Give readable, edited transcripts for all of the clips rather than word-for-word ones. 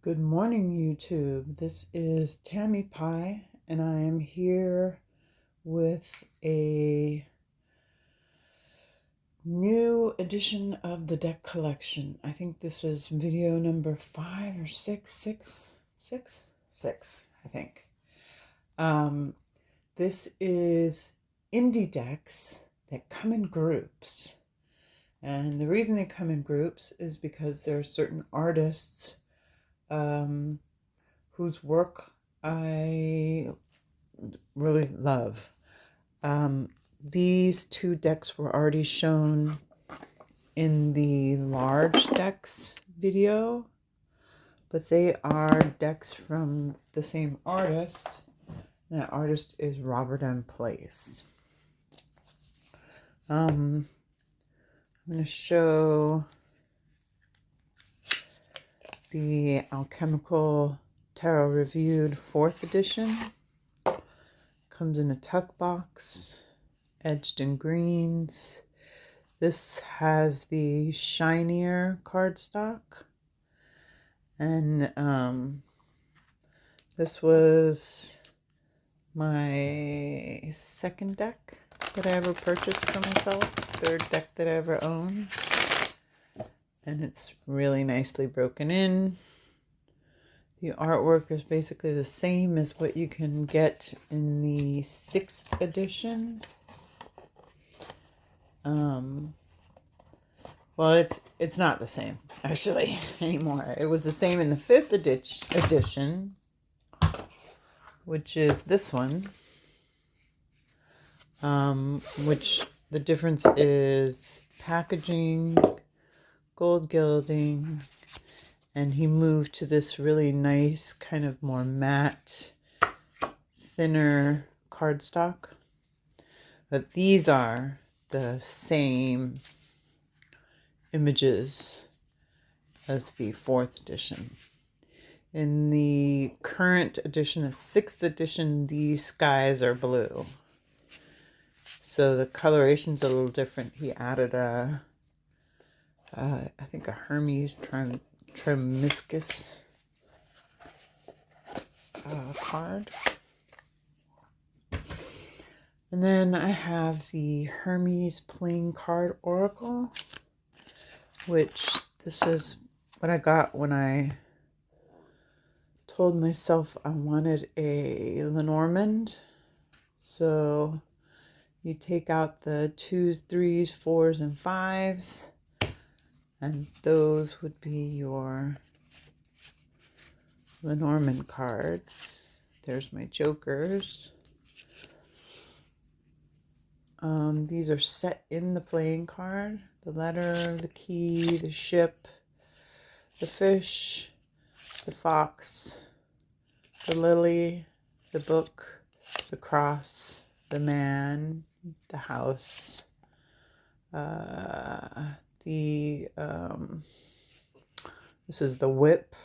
Good morning, YouTube. This is Tammy Pie, and I am here with a new edition of the deck collection. I think this is video number 5 or 6, 6, I think. This is indie decks that come in groups. And the reason they come in groups is because there are certain artists whose work I really love. These two decks were already shown in the large decks video, but they are decks from the same artist. That artist is Robert M. Place. I'm going to show the Alchemical Tarot Reviewed 4th edition. Comes in a tuck box, edged in greens. This has the shinier cardstock. And this was my second deck that I ever purchased for myself, third deck that I ever owned. And it's really nicely broken in. The artwork is basically the same as what you can get in the 6th edition. Well, it's not the same, actually, anymore. It was the same in the 5th edition, which is this one. Which the difference is packaging, gold gilding, and he moved to this really nice, kind of more matte, thinner cardstock. But these are the same images as the 4th edition. In the current edition, the 6th edition, these skies are blue. So the coloration's a little different. He added I think a Hermes Trismegistus card. And then I have the Hermes Playing Card Oracle, which this is what I got when I told myself I wanted a Lenormand. So you take out the 2s, 3s, 4s, and 5s. And those would be your Lenormand cards. There's my jokers. These are set in the playing card. The letter, the key, the ship, the fish, the fox, the lily, the book, the cross, the man, the house, this is the whip,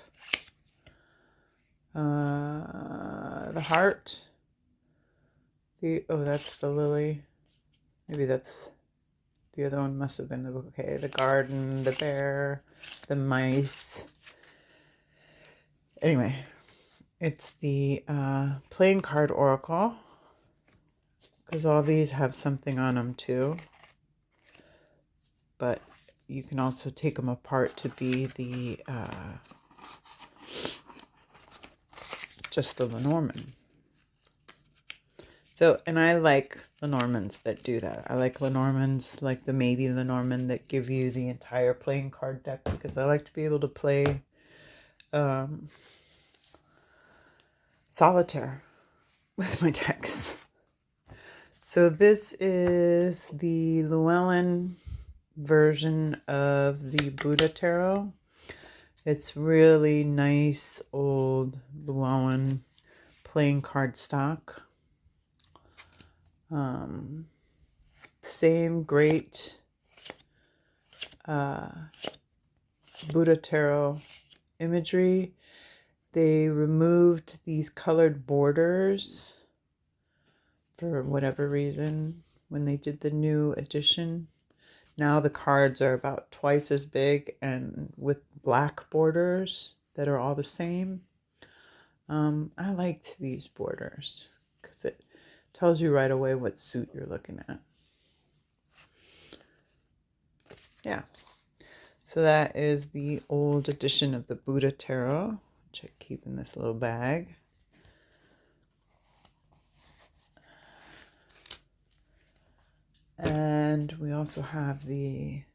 the heart, that's the lily. Maybe that's the other one, must have been the bouquet, the garden, the bear, the mice. Anyway, it's the playing card oracle, because all these have something on them too. But you can also take them apart to be the just the Lenormand. So, and I like Lenormands that do that. I like Lenormands like the Maybe Lenormand that give you the entire playing card deck, because I like to be able to play solitaire with my decks. So this is the Llewellyn version of the Buddha Tarot. It's really nice old Llewellyn playing card stock. Same great Buddha Tarot imagery. They removed these colored borders for whatever reason when they did the new edition. Now the cards are about twice as big and with black borders. that are all the same. I liked these borders because it tells you right away what suit you're looking at. Yeah. So that is the old edition of the Buddha Tarot, which I keep in this little bag. And we also have an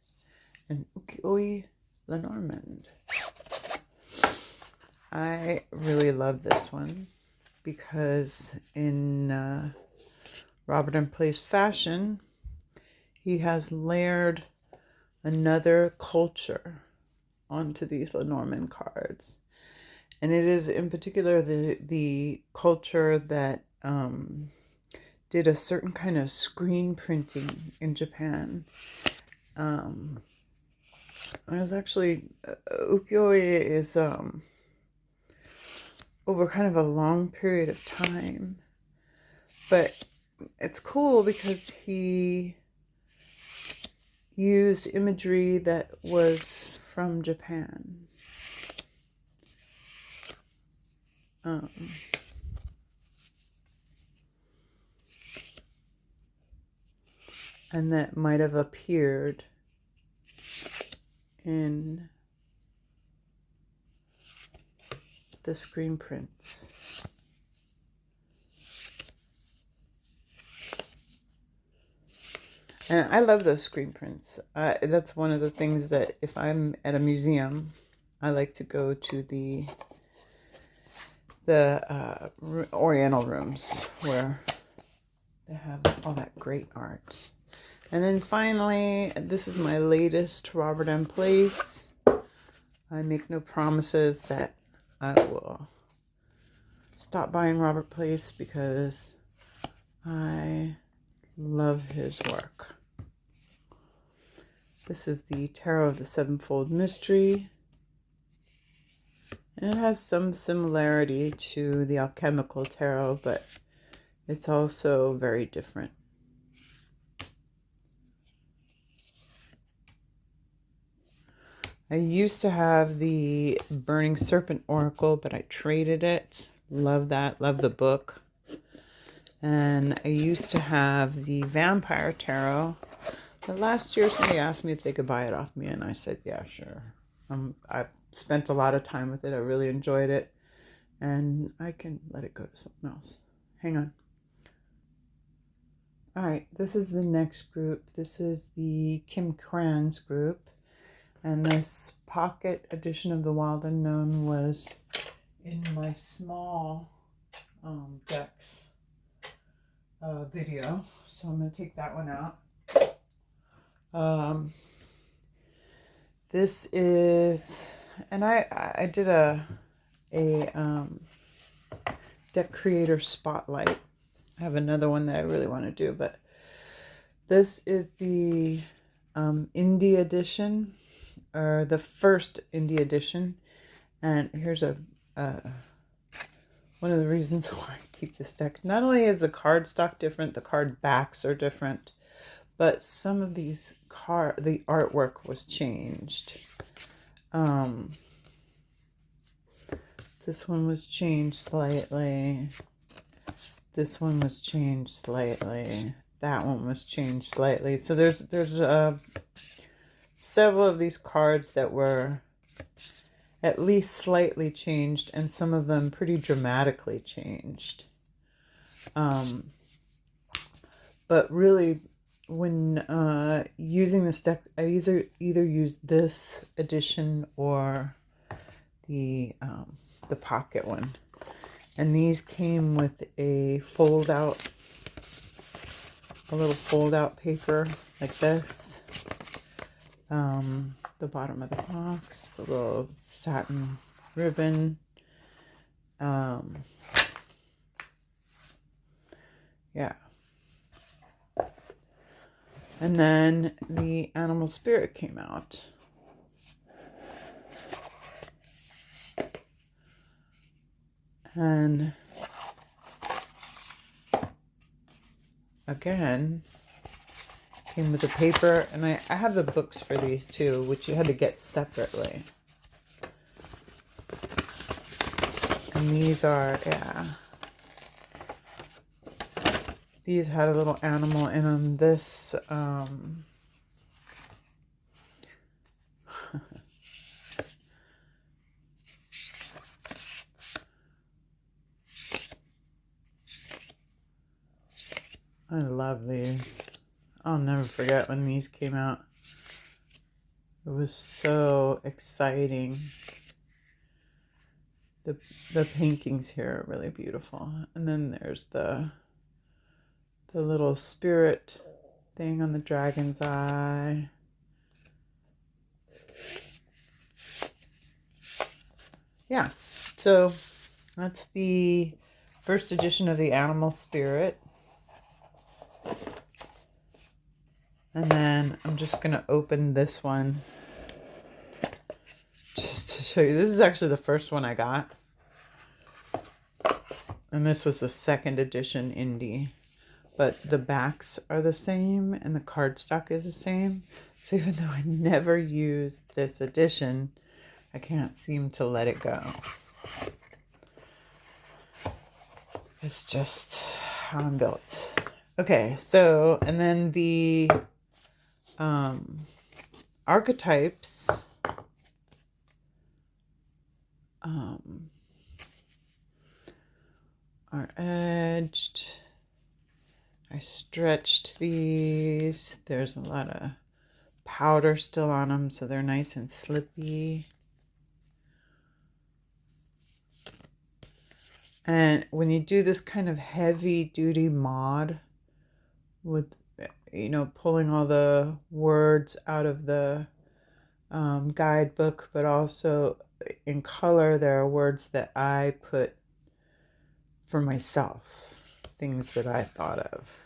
Ukioye Lenormand. I really love this one because in Robert and Place fashion, he has layered another culture onto these Lenormand cards. And it is in particular the culture that did a certain kind of screen printing in Japan. It was actually, Ukioye is over kind of a long period of time. But it's cool because he used imagery that was from Japan. And that might have appeared in the screen prints. And I love those screen prints. That's one of the things that if I'm at a museum, I like to go to the Oriental rooms where they have all that great art. And then finally, this is my latest Robert M. Place. I make no promises that I will stop buying Robert Place because I love his work. This is the Tarot of the Sevenfold Mystery. And it has some similarity to the Alchemical Tarot, but it's also very different. I used to have the Burning Serpent Oracle, but I traded it. Love that. Love the book. And I used to have the Vampire Tarot. But last year somebody asked me if they could buy it off me, and I said, yeah, sure. I've spent a lot of time with it. I really enjoyed it. And I can let it go to something else. Hang on. All right, this is the next group. This is the Kim Krans group. And this pocket edition of The Wild Unknown was in my small decks video. So I'm going to take that one out. This is, and I did a deck creator spotlight. I have another one that I really want to do, but this is the indie edition, or the first indie edition. And here's one of the reasons why I keep this deck. Not only is the card stock different, the card backs are different, but some of these the artwork was changed. This one was changed slightly. This one was changed slightly. That one was changed slightly. So there's several of these cards that were at least slightly changed, and some of them pretty dramatically changed. But really, when using this deck, I either use this edition or the pocket one. And these came with a little fold-out paper like this. The bottom of the box, the little satin ribbon. Yeah. And then the animal spirit came out. And again, came with the paper, and I have the books for these too, which you had to get separately. And these are, yeah. These had a little animal in them. This, I love these. I'll never forget when these came out. It was so exciting. The paintings here are really beautiful. And then there's the little spirit thing on the dragon's eye. Yeah, so that's the first edition of the Animal Spirit. And then I'm just going to open this one just to show you. This is actually the first one I got. And this was the second edition indie. But the backs are the same and the cardstock is the same. So even though I never used this edition, I can't seem to let it go. It's just how I'm built. Okay, so, and then the archetypes are edged. I stretched these. There's a lot of powder still on them, so they're nice and slippy. And when you do this kind of heavy duty mod with, you know, pulling all the words out of the guidebook, but also in color, there are words that I put for myself, things that I thought of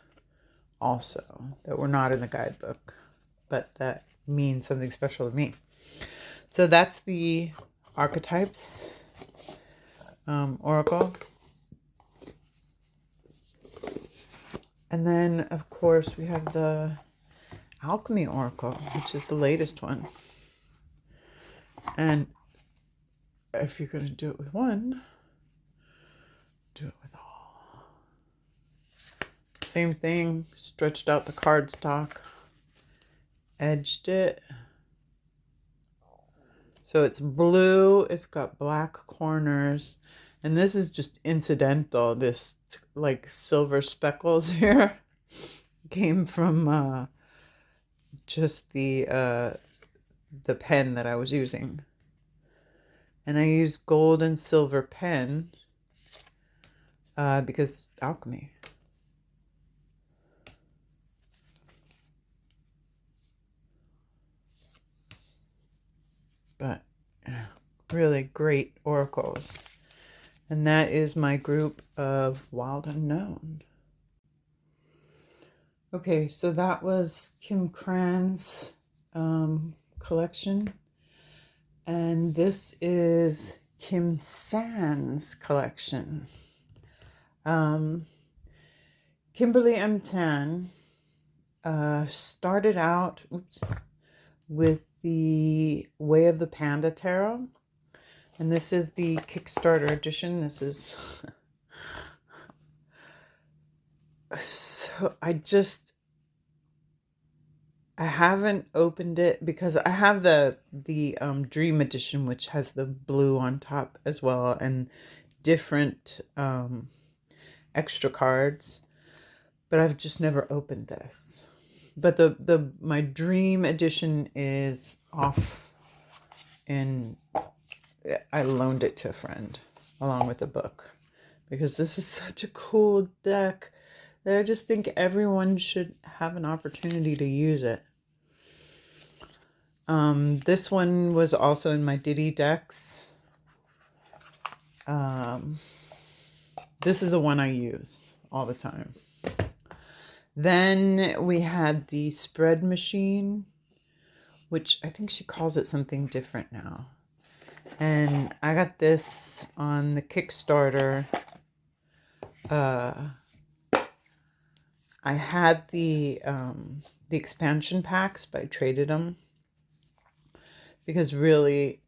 also that were not in the guidebook, but that mean something special to me. So that's the archetypes oracle. And then, of course, we have the Alchemy Oracle, which is the latest one. And if you're going to do it with one, do it with all. Same thing, stretched out the cardstock, edged it. So it's blue, it's got black corners, and this is just incidental. This like silver speckles here came from just the pen that I was using. And I used gold and silver pen because alchemy. But really great oracles. And that is my group of Wild Unknown. Okay, so that was Kim Krans' collection. And this is Kim San's collection. Kimberly M. Tsan started out with the Way of the Panda Tarot. And this is the Kickstarter edition. This is... So I haven't opened it because I have the Dream edition, which has the blue on top as well and different extra cards, but I've just never opened this. But my Dream edition is off, and I loaned it to a friend along with the book because this is such a cool deck. I just think everyone should have an opportunity to use it. This one was also in my Ditty decks. This is the one I use all the time. Then we had the spread machine, which I think she calls it something different now. And I got this on the Kickstarter. I had the expansion packs, but I traded them because really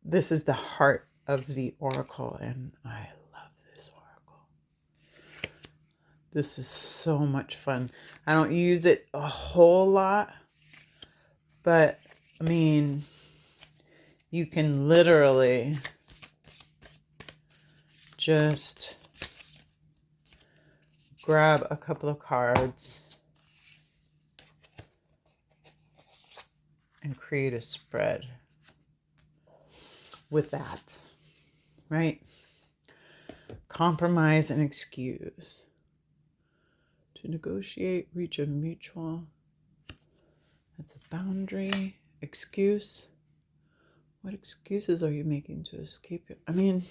this is the heart of the oracle, and I love this oracle. This is so much fun. I don't use it a whole lot, but I mean, you can literally just grab a couple of cards and create a spread with that, right? Compromise and excuse. To negotiate, reach a mutual. That's a boundary. Excuse. What excuses are you making to escape it? I mean,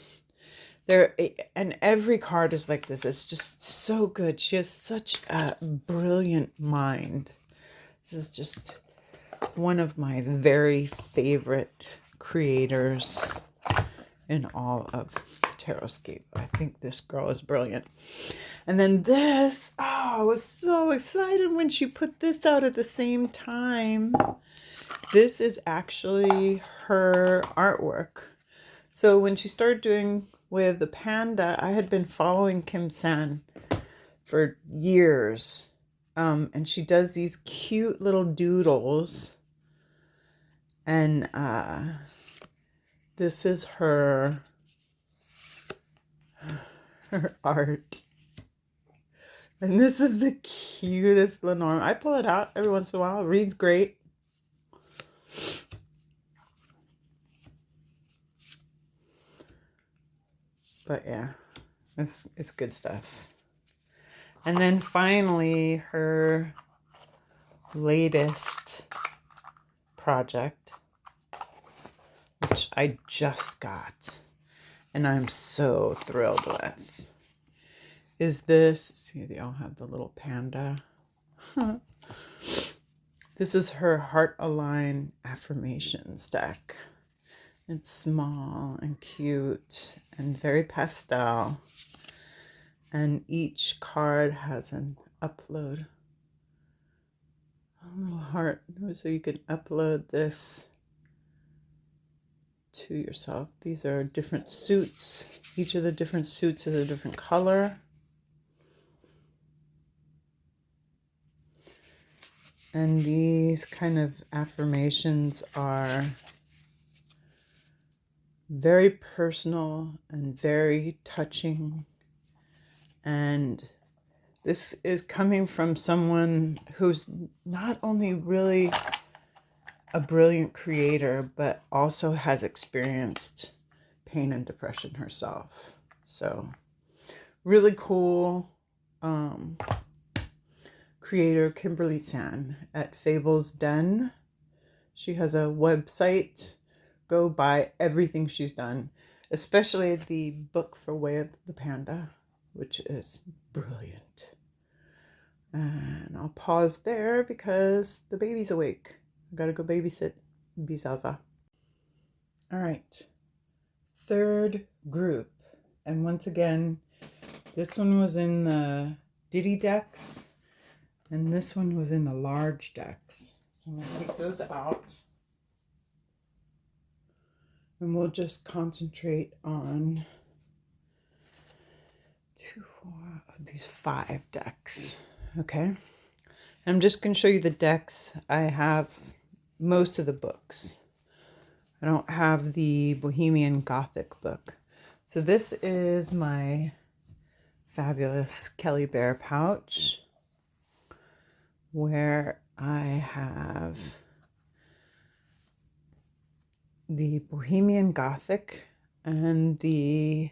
and every card is like this. It's just so good. She has such a brilliant mind. This is just one of my very favorite creators in all of Tarotscape. I think this girl is brilliant. And then this, oh, I was so excited when she put this out at the same time. This is actually her artwork. So when she started doing with the panda, I had been following Kim San for years. And she does these cute little doodles. And this is her art. And this is the cutest Lenormand. I pull it out every once in a while. It reads great. But yeah, it's good stuff. And then finally, her latest project, which I just got, and I'm so thrilled with, is this. See, they all have the little panda. This is her Heart Align Affirmations deck. It's small and cute and very pastel. And each card has an upload. A little heart. So you can upload this to yourself. These are different suits. Each of the different suits is a different color. And these kind of affirmations are very personal and very touching. And this is coming from someone who's not only really a brilliant creator, but also has experienced pain and depression herself. So really cool creator, Kimberly San at Fables Den. She has a website. Go buy everything she's done, especially the book for Way of the Panda, which is brilliant. And I'll pause there because the baby's awake. I gotta go babysit Bizaza. All right, third group. And once again, this one was in the Ditty decks, and this one was in the large decks. So I'm gonna take those out. And we'll just concentrate on these 5 decks. Okay. I'm just going to show you the decks. I have most of the books. I don't have the Bohemian Gothic book. So this is my fabulous Kelly Bear pouch, where I have the Bohemian Gothic and the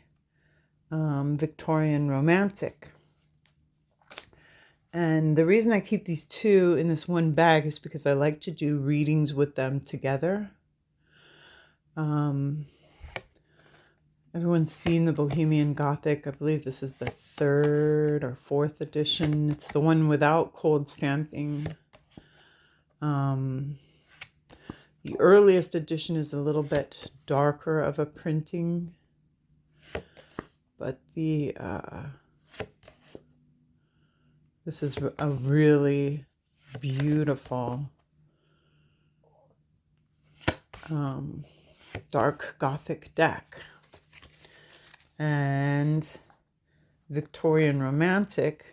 Victorian Romantic. And the reason I keep these 2 in this one bag is because I like to do readings with them together. Everyone's seen the Bohemian Gothic. I believe this is the 3rd or 4th edition. It's the one without cold stamping. The earliest edition is a little bit darker of a printing, but this is a really beautiful dark Gothic deck. and Victorian Romantic,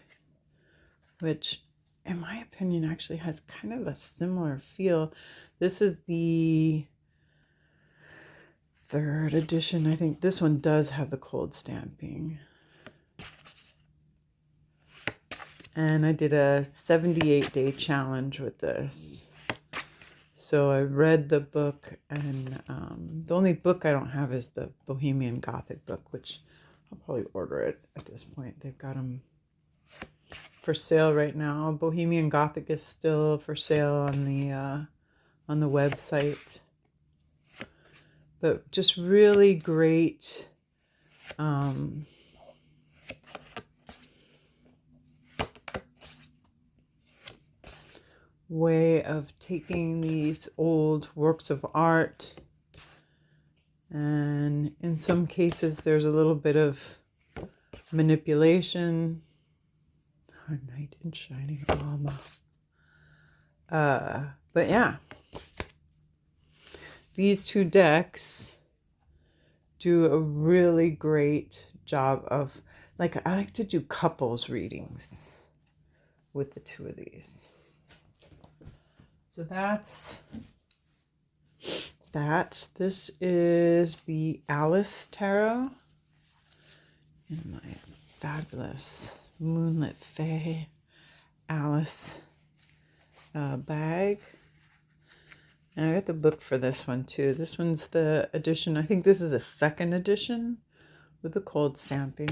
which in my opinion actually has kind of a similar feel. This is the 3rd edition. I think this one does have the cold stamping. And I did a 78-day challenge with this. So I read the book, and the only book I don't have is the Bohemian Gothic book, which I'll probably order it at this point. They've got them for sale right now. Bohemian Gothic is still for sale on the website. But just really great way of taking these old works of art, and in some cases there's a little bit of manipulation. Our knight in shining armor. But yeah, these two decks do a really great job of, I like to do couples readings with the two of these. So that's that. This is the Alice Tarot in my fabulous Moonlit Fae Alice bag. And I got the book for this one too. This one's the edition, I think this is a 2nd edition with the cold stamping.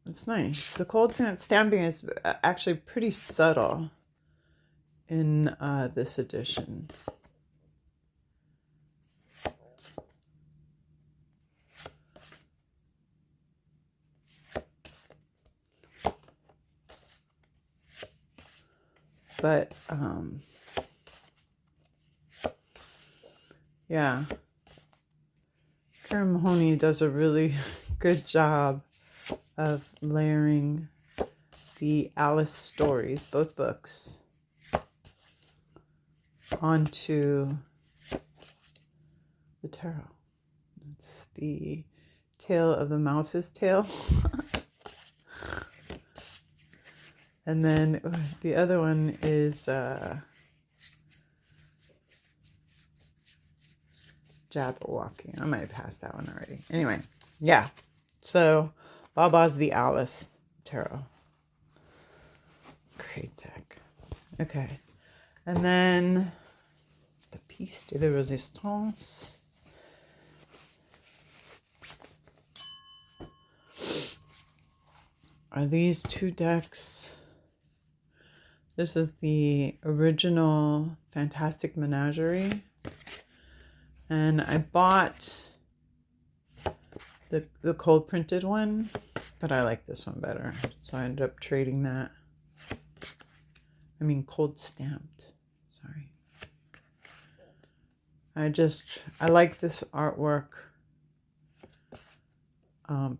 It's nice. The cold stamping is actually pretty subtle in this edition. But yeah, Karen Mahony does a really good job of layering the Alice stories, both books, onto the tarot. It's the Tale of the Mouse's Tail. And then the other one is Jabberwocky. I might have passed that one already. Anyway, yeah. So Baba's the Alice Tarot. Great deck. Okay. And then the Piece de la Resistance. Are these two decks? This is the original Fantastic Menagerie. And I bought the cold printed one, but I like this one better. So I ended up trading that. I mean cold stamped. Sorry. I like this artwork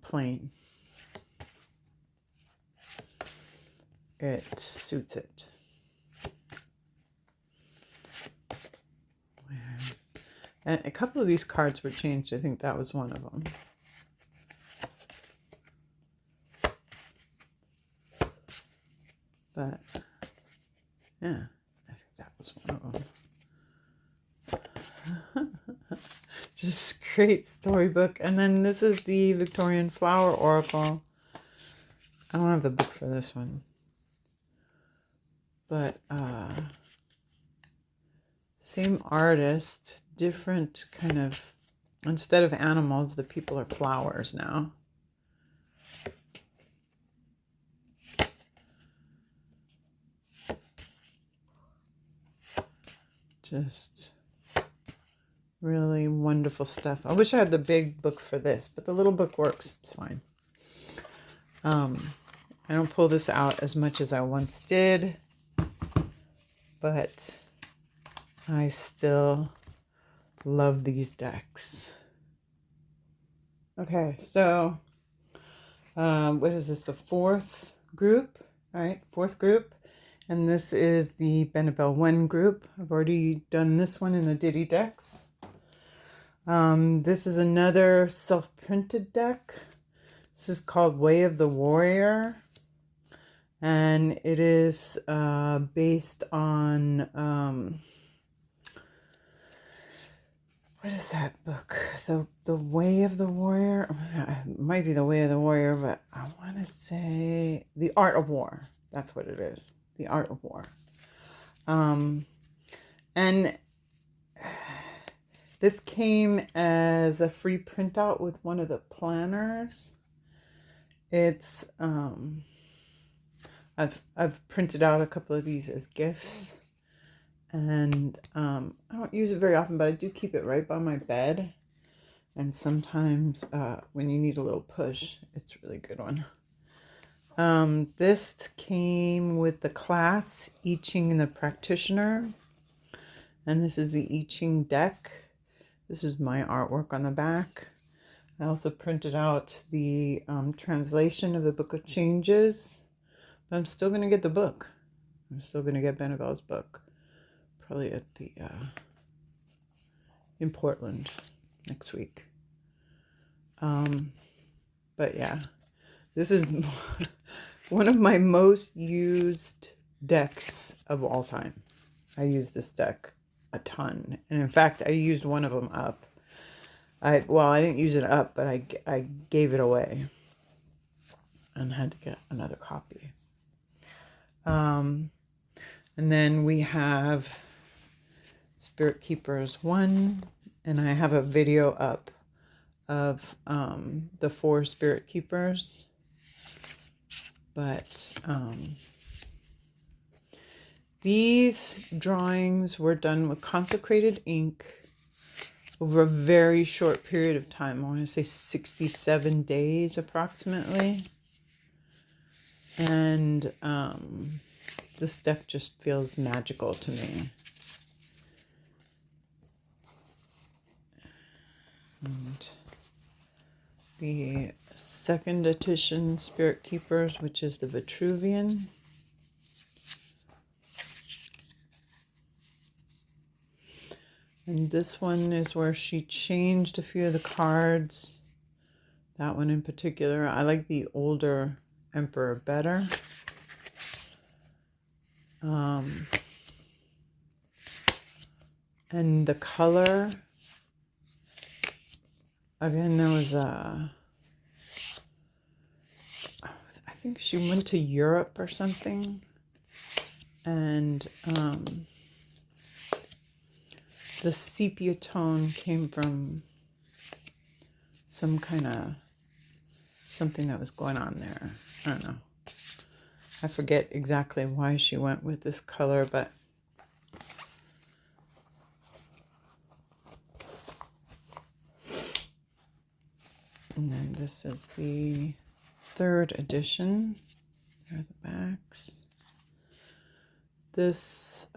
plain. It suits it. And a couple of these cards were changed. I think that was one of them. But yeah, I think that was one of them. Just great storybook. And then this is the Victorian Flower Oracle. I don't have the book for this one. But same artist, different kind of, instead of animals, the people are flowers now. Just really wonderful stuff. I wish I had the big book for this, but the little book works. It's fine. I don't pull this out as much as I once did, but I still love these decks. Okay, so what is this? The 4th group, right? 4th group. And this is the Benabel Wen group. I've already done this one in the Ditty decks. This is another self-printed deck. This is called Way of the Warrior. And it is based on, what is that book? The Way of the Warrior? It might be The Way of the Warrior, but I want to say The Art of War. That's what it is. The Art of War. And this came as a free printout with one of the planners. It's, I've printed out a couple of these as gifts. And I don't use it very often, but I do keep it right by my bed. And sometimes when you need a little push, it's a really good one. This came with the class, I Ching and the Practitioner. And this is the I Ching deck. This is my artwork on the back. I also printed out the translation of the Book of Changes. But I'm still going to get the book. I'm still going to get Benabel's book. Probably at the in Portland next week. But yeah, this is one of my most used decks of all time. I use this deck a ton, and in fact, I used one of them up. I didn't use it up, but I gave it away, and had to get another copy. And then we have Spirit Keepers 1, and I have a video up of the 4 Spirit Keepers. But these drawings were done with consecrated ink over a very short period of time. I want to say 67 days approximately. And this deck just feels magical to me. And the second edition Spirit Keepers, which is the Vitruvian. And this one is where she changed a few of the cards. That one in particular. I like the older Emperor better. And the color, again, there was I think she went to Europe or something, and the sepia tone came from some kind of something that was going on there. I don't know. I forget exactly why she went with this color, but and then this is the 3rd edition. There are the backs. This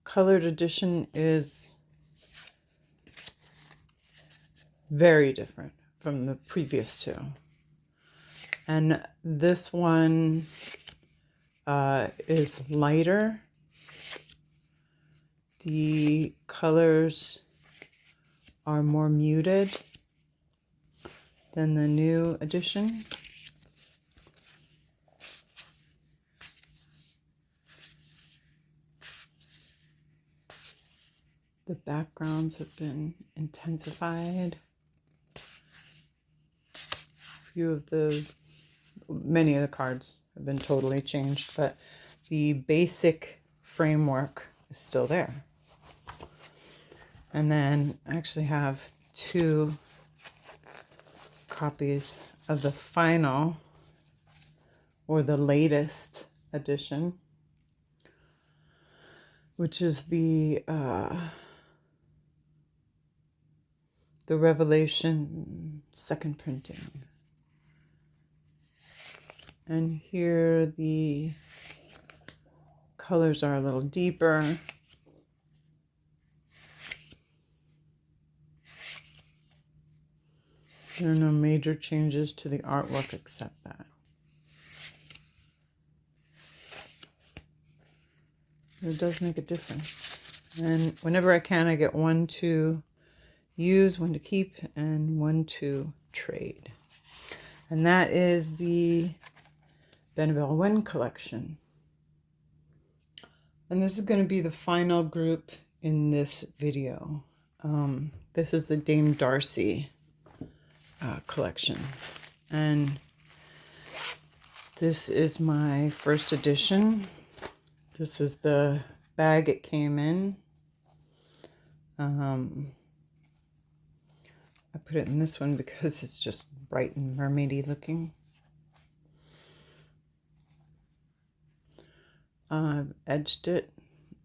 colored edition is very different from the previous 2. And this one is lighter. The colors are more muted than the new edition. The backgrounds have been intensified. Many of the cards have been totally changed, but the basic framework is still there. And then I actually have 2 copies of the final or the latest edition, which is the Revelation 2nd printing. And here the colors are a little deeper. There are no major changes to the artwork except that. It does make a difference. And whenever I can, I get one to use, one to keep, and one to trade. And that is the Benabel Wen collection. And this is going to be the final group in this video. This is the Dame Darcy collection. And this is my first edition. This is the bag it came in. I put it in this one because it's just bright and mermaidy looking. I've edged it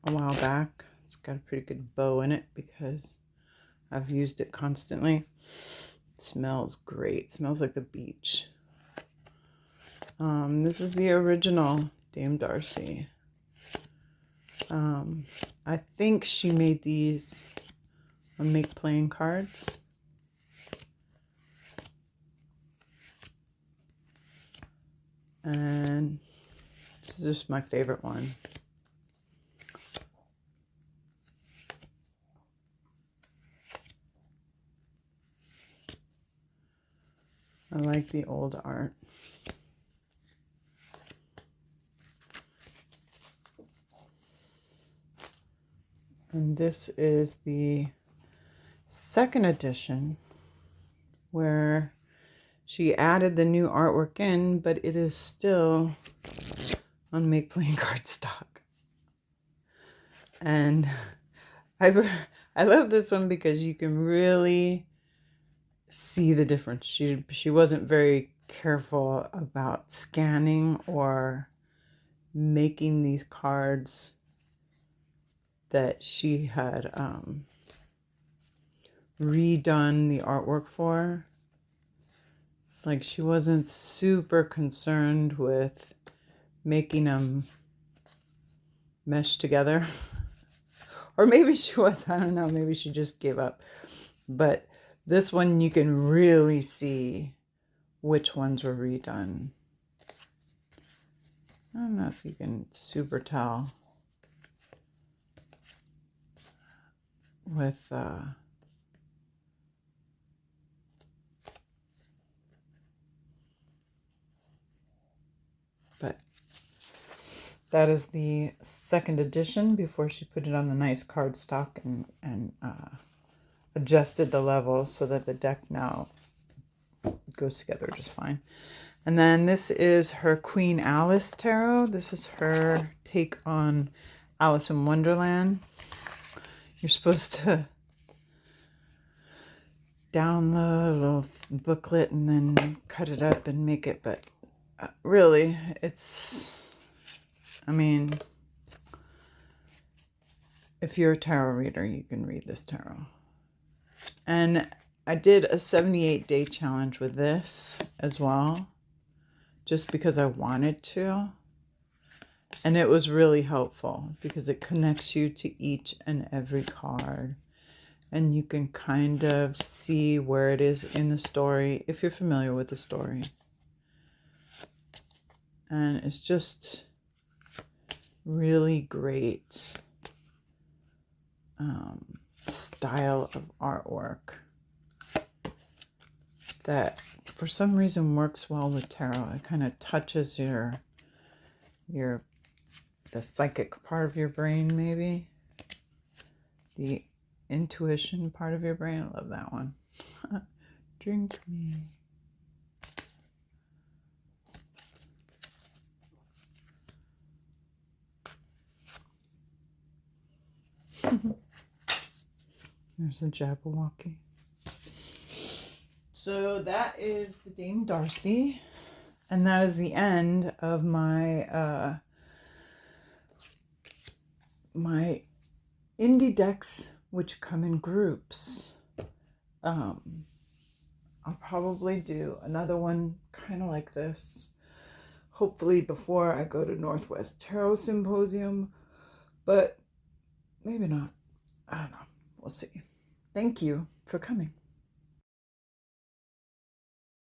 a while back. It's got a pretty good bow in it because I've used it constantly. It smells great. It smells like the beach. This is the original Dame Darcy. I think she made these on Make Playing cards. And this is just my favorite one. I like the old art. And this is the second edition where she added the new artwork in, but it is still on Make Playing cardstock. And I love this one because you can really see the difference. She wasn't very careful about scanning or making these cards that she had redone the artwork for. It's like she wasn't super concerned with making them mesh together. Or maybe she was, I don't know, maybe she just gave up. But this one you can really see which ones were redone. I don't know if you can super tell with but that is the second edition before she put it on the nice cardstock and adjusted the levels so that the deck now goes together just fine. And then this is her Queen Alice Tarot. This is her take on Alice in Wonderland. You're supposed to download a little booklet and then cut it up and make it, but really, it's, I mean, if you're a tarot reader, you can read this tarot. And I did a 78-day challenge with this as well, just because I wanted to. And it was really helpful because it connects you to each and every card. And you can kind of see where it is in the story if you're familiar with the story. And it's just really great style of artwork that for some reason works well with tarot. It kind of touches the psychic part of your brain, maybe the intuition part of your brain. I love that one. Drink me. There's a Jabberwocky. So that is the Dame Darcy, and that is the end of my my indie decks, which come in groups. I'll probably do another one kind of like this, hopefully before I go to Northwest Tarot Symposium, but maybe not. I don't know. We'll see. Thank you for coming.